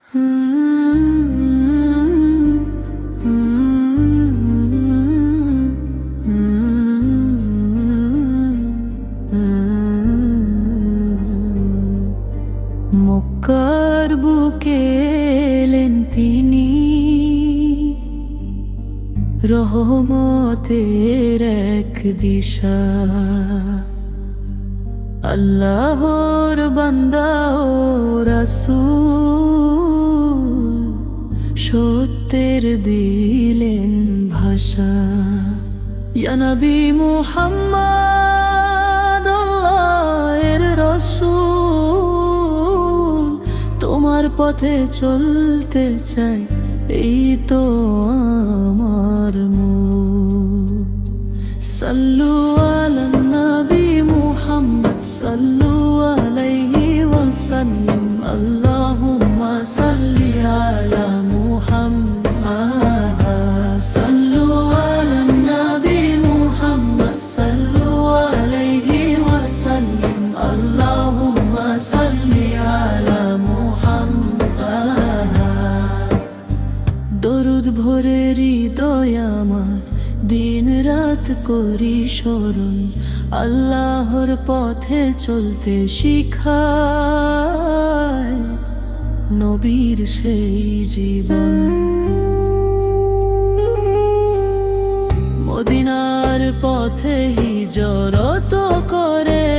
মক্কার বুকে এলেন তিনি, রহমতের এক দিশা। আল্লাহর বান্দা ও রাসূল, সত্যের দিলেন ভাষা। ইয়া নবী মুহাম্মদ, আল্লাহর রাসূল, তোমার পথে চলতে চাই, এই তো আমার মূল। সাল্লু আলা নবী মুহাম্মদ, সাল্লু আলাইহি ওয়াসাল্লাম, আল্লাহুম্মা সাল্লি আলা মুহাম্মদ। সাল্লু আলা নবী মুহাম্মদ, সাল্লু আলাইহি ওয়াসাল্লাম, আল্লাহুম্মা সাল্লি আলা মুহাম্মদ। দরুদ ভরে হৃদয় আমার, দিন রাত করি স্মরণ, আল্লাহর পথে চলতে শিখায় নবীর সেই জীবন। মদিনার পথে হিজরত করে,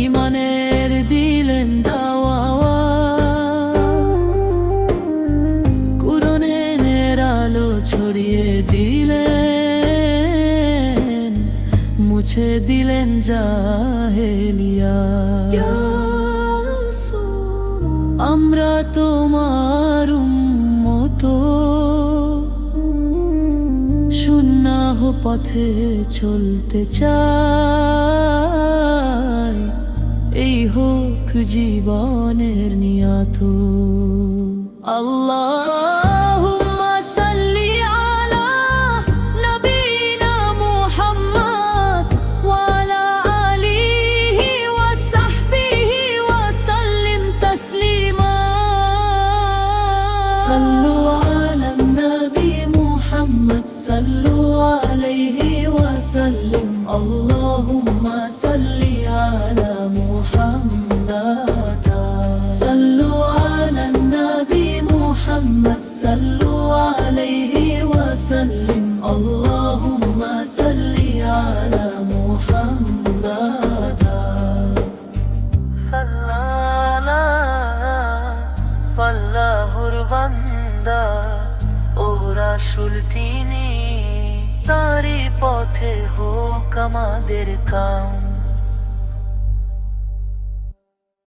ইমানের দিলেন দাওয়া। কুরআনের আলো ছড়িয়ে দিলেন, মুছে দিলেন জাহেলিয়া। আমরা তোমার উম্মত, সুন্নাহ পথে চলতে চাই, এই হোক জীবনের নিয়ত। আল্লাহুম্মা সাল্লি আলা নবিনা মুহাম্মদ ওয়া আলা আলিহি ওয়া সাহবিহি ওয়া সাল্লিম তাসলিমা। সাল্লু আলা নবী মুহাম্মদ, সাল্লু আলাইহি ওয়া সাল্লিম, আল্লাহুম্মা সাল্লি আলা মুহাম্মদ। সাল্লু আলা নবী মুহাম্মদ, সাল্লু আলাইহি ওয়া সাল্লিম, আল্লাহুম্মা সাল্লি আলা মুহাম্মদ। সাল্লাল্লাহু আল্লাহর বান্দা ও রাসূল তিনি, তারই পথে হোক আমাদের কাম।